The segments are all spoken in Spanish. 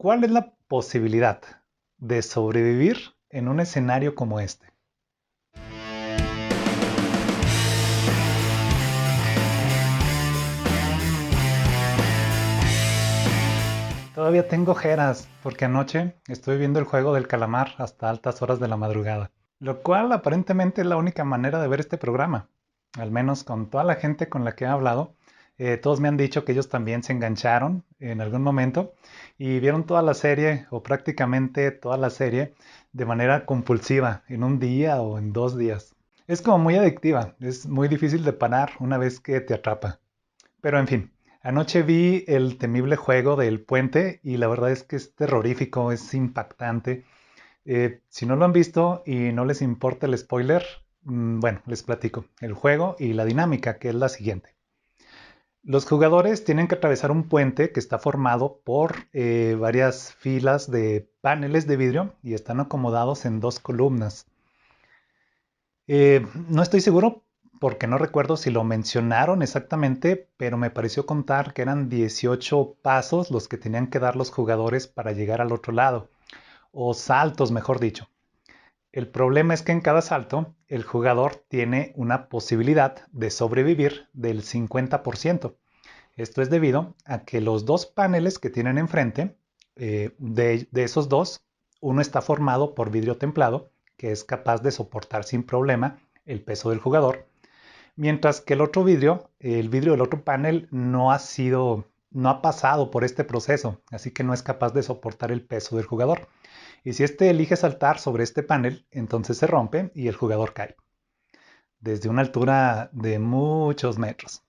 ¿Cuál es la posibilidad de sobrevivir en un escenario como este? Todavía tengo ojeras porque anoche estuve viendo el juego del calamar hasta altas horas de la madrugada, lo cual aparentemente es la única manera de ver este programa. Al menos con toda la gente con la que he hablado, todos me han dicho que ellos también se engancharon en algún momento y vieron toda la serie o prácticamente toda la serie de manera compulsiva en un día o en 2 días. Es como muy adictiva, es muy difícil de parar una vez que te atrapa. Pero en fin, anoche vi el temible juego del puente y la verdad es que es terrorífico, es impactante. Si no lo han visto y no les importa el spoiler, bueno, les platico el juego y la dinámica, que es la siguiente. Los jugadores tienen que atravesar un puente que está formado por varias filas de paneles de vidrio y están acomodados en dos columnas. No estoy seguro porque no recuerdo si lo mencionaron exactamente, pero me pareció contar que eran 18 pasos los que tenían que dar los jugadores para llegar al otro lado, o saltos, mejor dicho. El problema es que en cada salto el jugador tiene una posibilidad de sobrevivir del 50%. Esto es debido a que los dos paneles que tienen enfrente, de esos dos, uno está formado por vidrio templado, que es capaz de soportar sin problema el peso del jugador, mientras que el otro vidrio, el vidrio del otro panel, no ha pasado por este proceso, así que no es capaz de soportar el peso del jugador. Y si éste elige saltar sobre este panel, entonces se rompe y el jugador cae, desde una altura de muchos metros.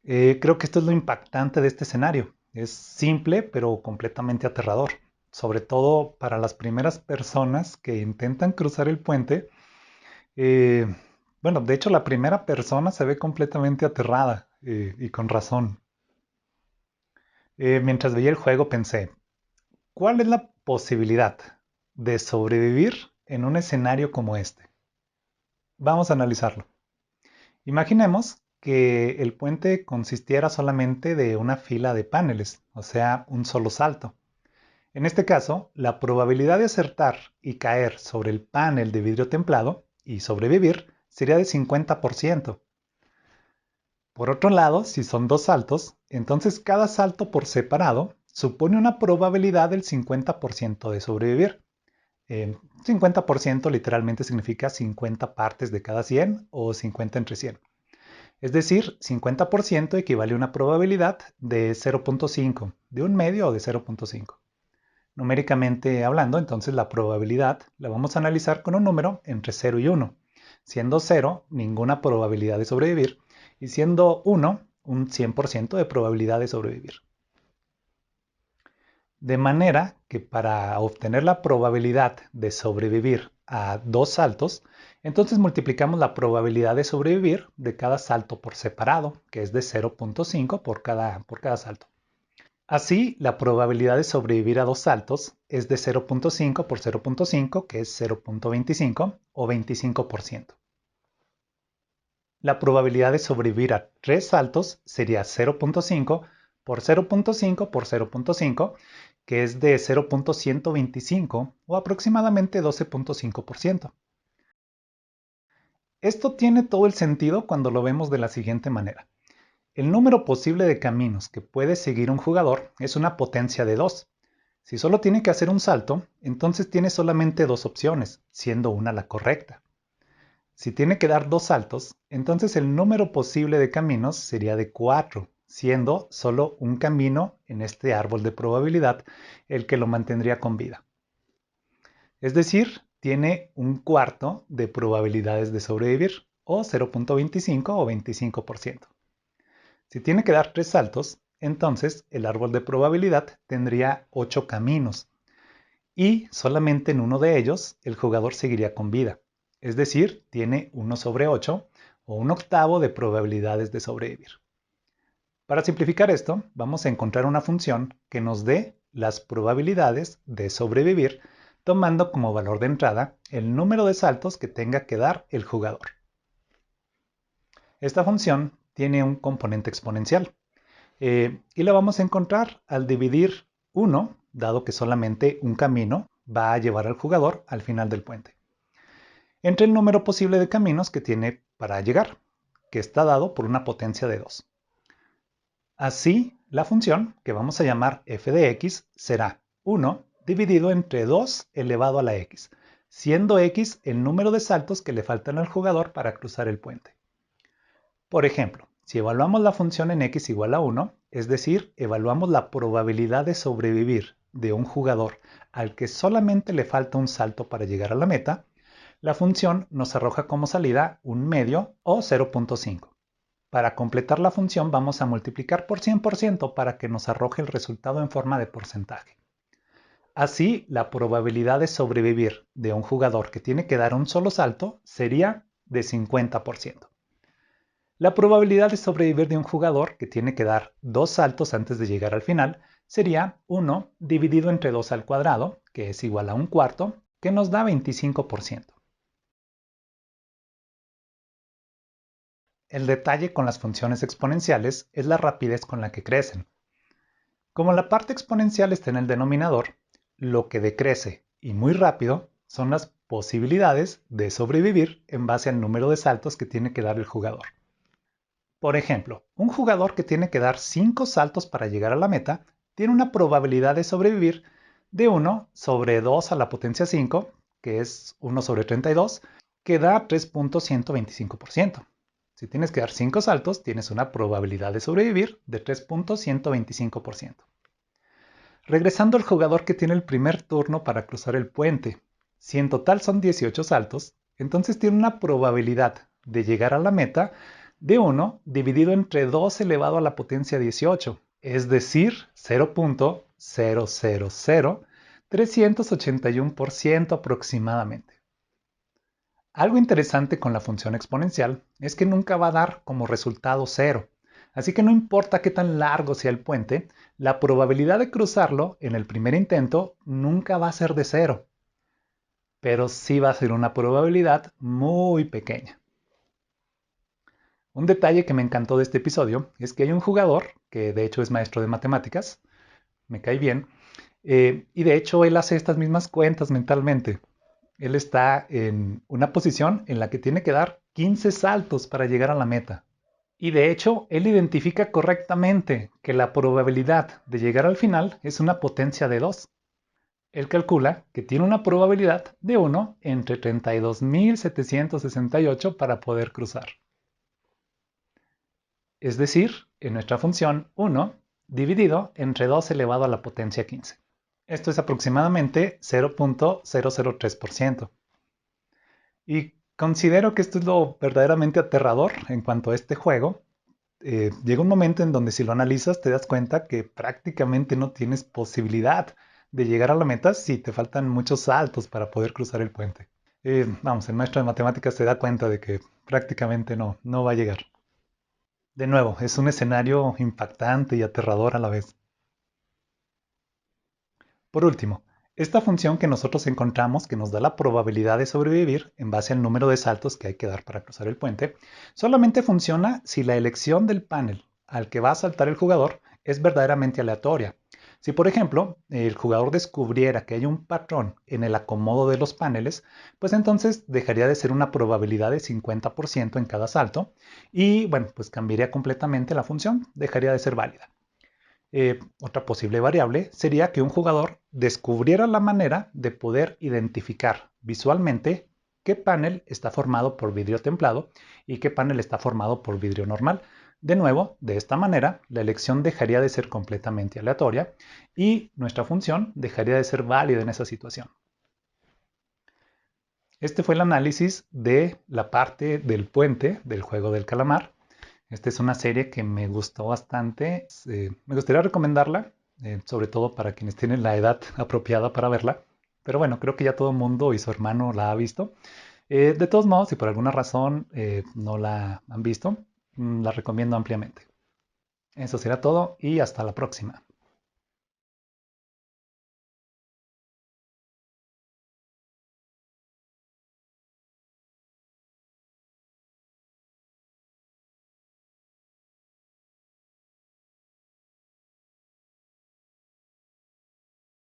Creo que esto es lo impactante de este escenario. Es simple, pero completamente aterrador. Sobre todo para las primeras personas que intentan cruzar el puente. Eh, bueno, de hecho la primera persona se ve completamente aterrada y con razón. Mientras veía el juego pensé, ¿cuál es la posibilidad de sobrevivir en un escenario como este? Vamos a analizarlo. Imaginemos que el puente consistiera solamente de una fila de paneles, o sea, un solo salto. En este caso, la probabilidad de acertar y caer sobre el panel de vidrio templado y sobrevivir sería de 50%. Por otro lado, si son dos saltos, entonces cada salto por separado supone una probabilidad del 50% de sobrevivir. 50% literalmente significa 50 partes de cada 100 o 50 entre 100. Es decir, 50% equivale a una probabilidad de 0.5, de un medio o de 0.5. Numéricamente hablando, entonces la probabilidad la vamos a analizar con un número entre 0 y 1, siendo 0 ninguna probabilidad de sobrevivir y siendo 1 un 100% de probabilidad de sobrevivir. De manera que para obtener la probabilidad de sobrevivir a dos saltos, entonces multiplicamos la probabilidad de sobrevivir de cada salto por separado, que es de 0.5 por cada salto. Así, la probabilidad de sobrevivir a dos saltos es de 0.5 por 0.5, que es 0.25 o 25%. La probabilidad de sobrevivir a tres saltos sería 0.5 por 0.5 por 0.5, que es de 0.125 o aproximadamente 12.5%. Esto tiene todo el sentido cuando lo vemos de la siguiente manera. El número posible de caminos que puede seguir un jugador es una potencia de 2. Si solo tiene que hacer un salto, entonces tiene solamente dos opciones, siendo una la correcta. Si tiene que dar dos saltos, entonces el número posible de caminos sería de 4, siendo solo un camino en este árbol de probabilidad el que lo mantendría con vida. Es decir, tiene un cuarto de probabilidades de sobrevivir, o 0.25 o 25%. Si tiene que dar tres saltos, entonces el árbol de probabilidad tendría 8 caminos, y solamente en uno de ellos el jugador seguiría con vida. Es decir, tiene 1 sobre 8 o un octavo de probabilidades de sobrevivir. Para simplificar esto, vamos a encontrar una función que nos dé las probabilidades de sobrevivir tomando como valor de entrada el número de saltos que tenga que dar el jugador. Esta función tiene un componente exponencial y la vamos a encontrar al dividir 1 dado que solamente un camino va a llevar al jugador al final del puente, entre el número posible de caminos que tiene para llegar, que está dado por una potencia de 2. Así, la función, que vamos a llamar f de x, será 1 dividido entre 2 elevado a la x, siendo x el número de saltos que le faltan al jugador para cruzar el puente. Por ejemplo, si evaluamos la función en x igual a 1, es decir, evaluamos la probabilidad de sobrevivir de un jugador al que solamente le falta un salto para llegar a la meta, la función nos arroja como salida un medio o 0.5. Para completar la función vamos a multiplicar por 100% para que nos arroje el resultado en forma de porcentaje. Así, la probabilidad de sobrevivir de un jugador que tiene que dar un solo salto sería de 50%. La probabilidad de sobrevivir de un jugador que tiene que dar 2 saltos antes de llegar al final sería 1 dividido entre 2 al cuadrado, que es igual a un cuarto, que nos da 25%. El detalle con las funciones exponenciales es la rapidez con la que crecen. Como la parte exponencial está en el denominador, lo que decrece y muy rápido son las posibilidades de sobrevivir en base al número de saltos que tiene que dar el jugador. Por ejemplo, un jugador que tiene que dar 5 saltos para llegar a la meta tiene una probabilidad de sobrevivir de 1 sobre 2 a la potencia 5, que es 1 sobre 32, que da 3.125%. Si tienes que dar 5 saltos, tienes una probabilidad de sobrevivir de 3.125%. Regresando al jugador que tiene el primer turno para cruzar el puente, si en total son 18 saltos, entonces tiene una probabilidad de llegar a la meta de 1 dividido entre 2 elevado a la potencia 18, es decir, 0.000381% aproximadamente. Algo interesante con la función exponencial es que nunca va a dar como resultado 0, así que no importa qué tan largo sea el puente, la probabilidad de cruzarlo en el primer intento nunca va a ser de 0, pero sí va a ser una probabilidad muy pequeña. Un detalle que me encantó de este episodio es que hay un jugador, que de hecho es maestro de matemáticas, me cae bien, y de hecho él hace estas mismas cuentas mentalmente. Él está en una posición en la que tiene que dar 15 saltos para llegar a la meta. Y de hecho, él identifica correctamente que la probabilidad de llegar al final es una potencia de 2. Él calcula que tiene una probabilidad de 1 entre 32.768 para poder cruzar. Es decir, en nuestra función 1 dividido entre 2 elevado a la potencia 15. Esto es aproximadamente 0.003%. Y considero que esto es lo verdaderamente aterrador en cuanto a este juego. Llega un momento en donde si lo analizas te das cuenta que prácticamente no tienes posibilidad de llegar a la meta si te faltan muchos saltos para poder cruzar el puente. Vamos, el maestro de matemáticas se da cuenta de que prácticamente no va a llegar. De nuevo, es un escenario impactante y aterrador a la vez. Por último, esta función que nosotros encontramos que nos da la probabilidad de sobrevivir en base al número de saltos que hay que dar para cruzar el puente, solamente funciona si la elección del panel al que va a saltar el jugador es verdaderamente aleatoria. Si por ejemplo el jugador descubriera que hay un patrón en el acomodo de los paneles, pues entonces dejaría de ser una probabilidad de 50% en cada salto y bueno, pues cambiaría completamente la función, dejaría de ser válida. Otra posible variable sería que un jugador descubriera la manera de poder identificar visualmente qué panel está formado por vidrio templado y qué panel está formado por vidrio normal. De nuevo, de esta manera, la elección dejaría de ser completamente aleatoria y nuestra función dejaría de ser válida en esa situación. Este fue el análisis de la parte del puente del juego del calamar. Esta es una serie que me gustó bastante. Me gustaría recomendarla, sobre todo para quienes tienen la edad apropiada para verla. Pero bueno, creo que ya todo el mundo y su hermano la ha visto. De todos modos, si por alguna razón no la han visto, la recomiendo ampliamente. Eso será todo y hasta la próxima.